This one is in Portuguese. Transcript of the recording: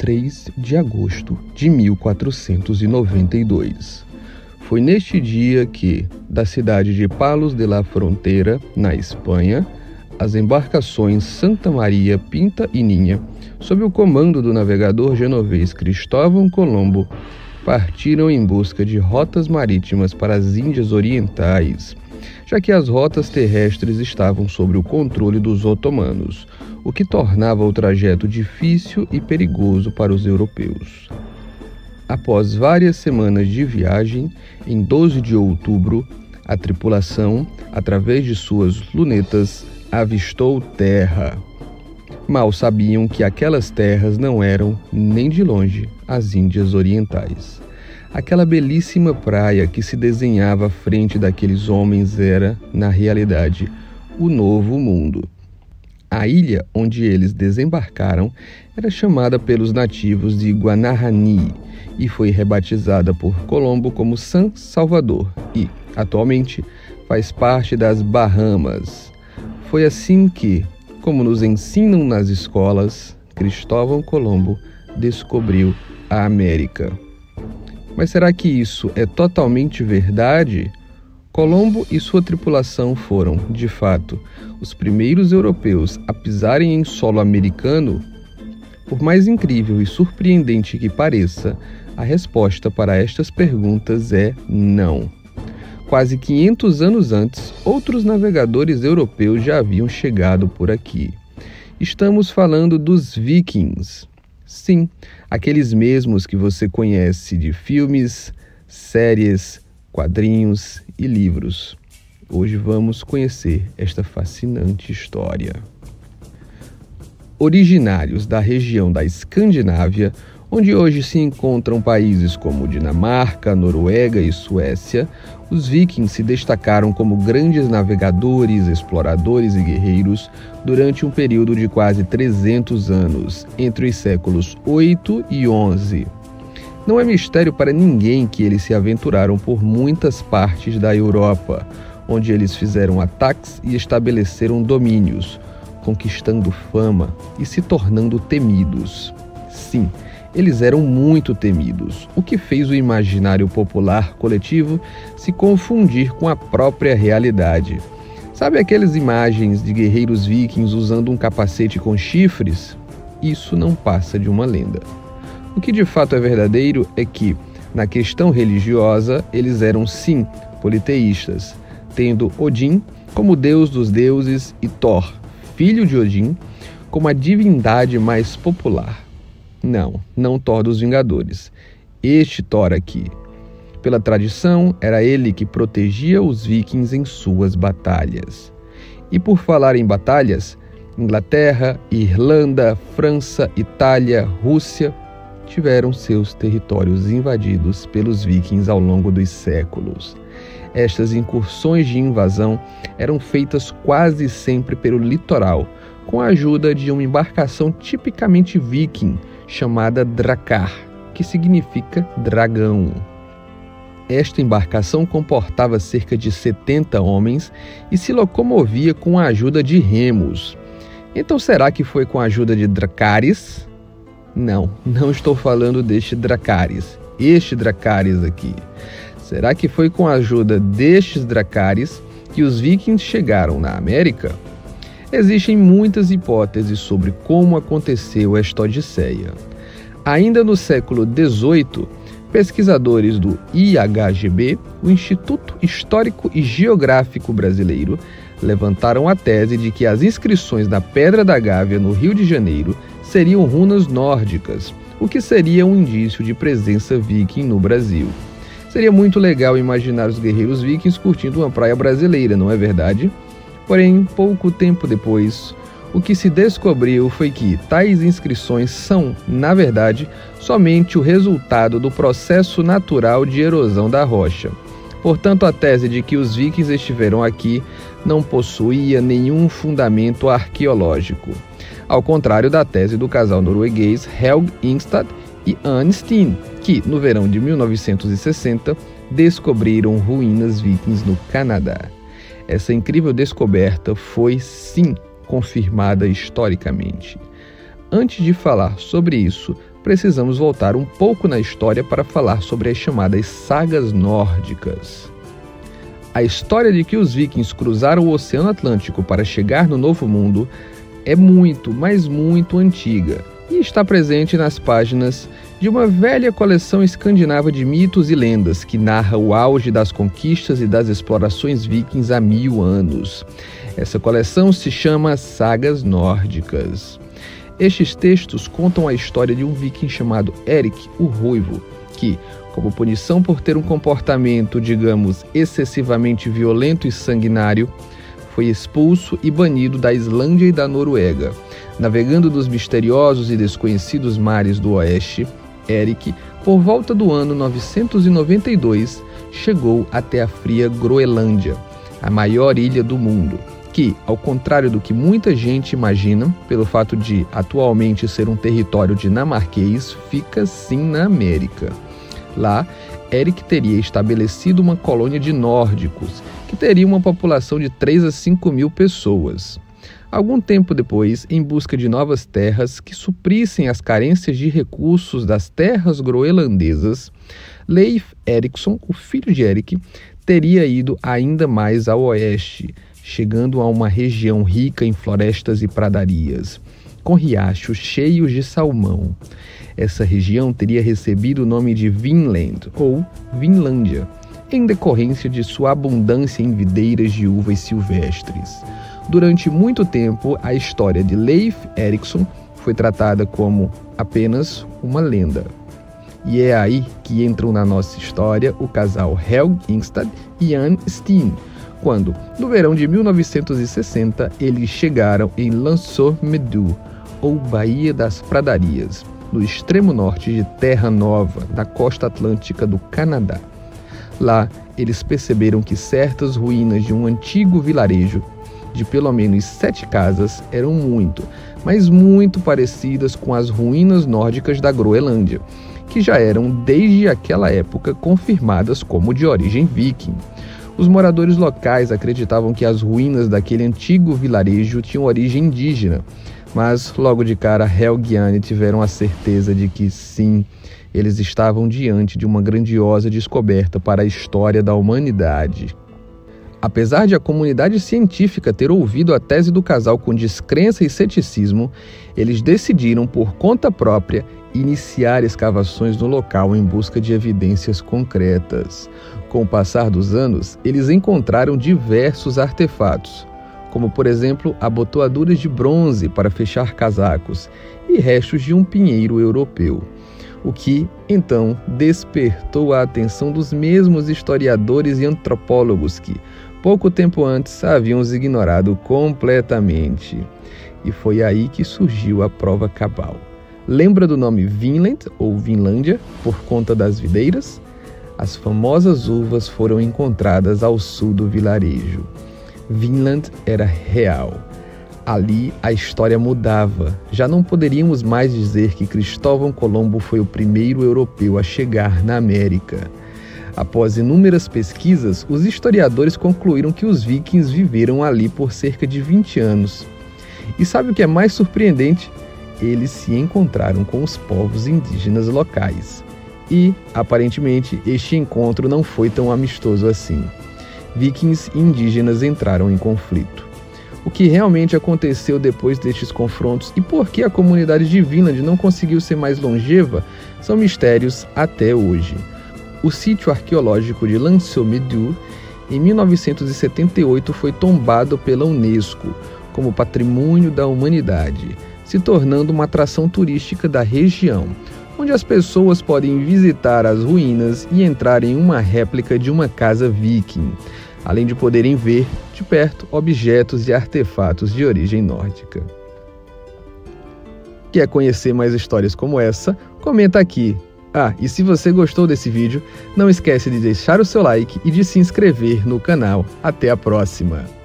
3 de agosto de 1492. Foi neste dia que, da cidade de Palos de la Frontera, na Espanha, as embarcações Santa Maria, Pinta e Ninha, sob o comando do navegador genovês Cristóvão Colombo, partiram em busca de rotas marítimas para as Índias Orientais, já que as rotas terrestres estavam sob o controle dos otomanos, o que tornava o trajeto difícil e perigoso para os europeus. Após várias semanas de viagem, em 12 de outubro, a tripulação, através de suas lunetas, avistou terra. Mal sabiam que aquelas terras não eram, nem de longe, as Índias Orientais. Aquela belíssima praia que se desenhava à frente daqueles homens era, na realidade, o Novo Mundo. A ilha onde eles desembarcaram era chamada pelos nativos de Guanahani e foi rebatizada por Colombo como San Salvador e, atualmente, faz parte das Bahamas. Foi assim que, como nos ensinam nas escolas, Cristóvão Colombo descobriu a América. Mas será que isso é totalmente verdade? Colombo e sua tripulação foram, de fato, os primeiros europeus a pisarem em solo americano? Por mais incrível e surpreendente que pareça, a resposta para estas perguntas é não. Quase 500 anos antes, outros navegadores europeus já haviam chegado por aqui. Estamos falando dos vikings. Sim, aqueles mesmos que você conhece de filmes, séries, quadrinhos e livros. Hoje vamos conhecer esta fascinante história. Originários da região da Escandinávia, onde hoje se encontram países como Dinamarca, Noruega e Suécia, os vikings se destacaram como grandes navegadores, exploradores e guerreiros durante um período de quase 300 anos, entre os séculos 8 e 11. Não é mistério para ninguém que eles se aventuraram por muitas partes da Europa, onde eles fizeram ataques e estabeleceram domínios, conquistando fama e se tornando temidos. Sim, eles eram muito temidos, o que fez o imaginário popular coletivo se confundir com a própria realidade. Sabe aquelas imagens de guerreiros vikings usando um capacete com chifres? Isso não passa de uma lenda. O que de fato é verdadeiro é que, na questão religiosa, eles eram sim politeístas, tendo Odin como deus dos deuses e Thor, filho de Odin, como a divindade mais popular. Não Thor dos Vingadores. Este Thor aqui. Pela tradição, era ele que protegia os vikings em suas batalhas. E por falar em batalhas, Inglaterra, Irlanda, França, Itália, Rússia tiveram seus territórios invadidos pelos vikings ao longo dos séculos. Estas incursões de invasão eram feitas quase sempre pelo litoral, com a ajuda de uma embarcação tipicamente viking, chamada Drakkar, que significa dragão. Esta embarcação comportava cerca de 70 homens e se locomovia com a ajuda de remos. Então será que foi com a ajuda de Dracarys? Não estou falando deste Dracarys, este Dracarys aqui. Será que foi com a ajuda destes Dracarys que os vikings chegaram na América? Existem muitas hipóteses sobre como aconteceu esta odisseia. Ainda no século XVIII, pesquisadores do IHGB, o Instituto Histórico e Geográfico Brasileiro, levantaram a tese de que as inscrições na Pedra da Gávea, no Rio de Janeiro, seriam runas nórdicas, o que seria um indício de presença viking no Brasil. Seria muito legal imaginar os guerreiros vikings curtindo uma praia brasileira, não é verdade? Porém, pouco tempo depois, o que se descobriu foi que tais inscrições são, na verdade, somente o resultado do processo natural de erosão da rocha. Portanto, a tese de que os vikings estiveram aqui não possuía nenhum fundamento arqueológico, ao contrário da tese do casal norueguês Helge Ingstad e Anne Steen, que, no verão de 1960, descobriram ruínas vikings no Canadá. Essa incrível descoberta foi, sim, confirmada historicamente. Antes de falar sobre isso, precisamos voltar um pouco na história para falar sobre as chamadas sagas nórdicas. A história de que os vikings cruzaram o Oceano Atlântico para chegar no Novo Mundo é muito, mas muito antiga e está presente nas páginas de uma velha coleção escandinava de mitos e lendas que narra o auge das conquistas e das explorações vikings há 1000 anos. Essa coleção se chama Sagas Nórdicas. Estes textos contam a história de um viking chamado Eric o Ruivo, que, como punição por ter um comportamento, digamos, excessivamente violento e sanguinário, foi expulso e banido da Islândia e da Noruega. Navegando nos misteriosos e desconhecidos mares do oeste, Eric, por volta do ano 992, chegou até a fria Groenlândia, a maior ilha do mundo, que, ao contrário do que muita gente imagina, pelo fato de atualmente ser um território dinamarquês, fica sim na América. Lá, Eric teria estabelecido uma colônia de nórdicos, que teria uma população de 3 a 5 mil pessoas. Algum tempo depois, em busca de novas terras que suprissem as carências de recursos das terras groenlandesas, Leif Erikson, o filho de Eric, teria ido ainda mais ao oeste, chegando a uma região rica em florestas e pradarias, com riachos cheios de salmão. Essa região teria recebido o nome de Vinland, ou Vinlândia, em decorrência de sua abundância em videiras de uvas silvestres. Durante muito tempo, a história de Leif Erikson foi tratada como apenas uma lenda. E é aí que entram na nossa história o casal Helge Ingstad e Jan Steen, quando, no verão de 1960, eles chegaram em Landsørmedu, ou Baía das Pradarias, no extremo norte de Terra Nova, na costa atlântica do Canadá. Lá, eles perceberam que certas ruínas de um antigo vilarejo, de pelo menos 7 casas, eram muito, mas muito parecidas com as ruínas nórdicas da Groenlândia, que já eram desde aquela época confirmadas como de origem viking. Os moradores locais acreditavam que as ruínas daquele antigo vilarejo tinham origem indígena, mas logo de cara Helge e Jan tiveram a certeza de que sim, eles estavam diante de uma grandiosa descoberta para a história da humanidade. Apesar de a comunidade científica ter ouvido a tese do casal com descrença e ceticismo, eles decidiram, por conta própria, iniciar escavações no local em busca de evidências concretas. Com o passar dos anos, eles encontraram diversos artefatos, como por exemplo abotoaduras de bronze para fechar casacos e restos de um pinheiro europeu, o que, então, despertou a atenção dos mesmos historiadores e antropólogos que, pouco tempo antes, haviam os ignorado completamente. E foi aí que surgiu a prova cabal. Lembra do nome Vinland, ou Vinlândia, por conta das videiras? As famosas uvas foram encontradas ao sul do vilarejo. Vinland era real. Ali a história mudava. Já não poderíamos mais dizer que Cristóvão Colombo foi o primeiro europeu a chegar na América. Após inúmeras pesquisas, os historiadores concluíram que os vikings viveram ali por cerca de 20 anos. E sabe o que é mais surpreendente? Eles se encontraram com os povos indígenas locais. E, aparentemente, este encontro não foi tão amistoso assim. Vikings e indígenas entraram em conflito. O que realmente aconteceu depois destes confrontos e por que a comunidade de Vinland não conseguiu ser mais longeva são mistérios até hoje. O sítio arqueológico de Landsørmedu, em 1978, foi tombado pela Unesco como Patrimônio da Humanidade, se tornando uma atração turística da região, onde as pessoas podem visitar as ruínas e entrar em uma réplica de uma casa viking, além de poderem ver, de perto, objetos e artefatos de origem nórdica. Quer conhecer mais histórias como essa? Comenta aqui. E se você gostou desse vídeo, não esquece de deixar o seu like e de se inscrever no canal. Até a próxima!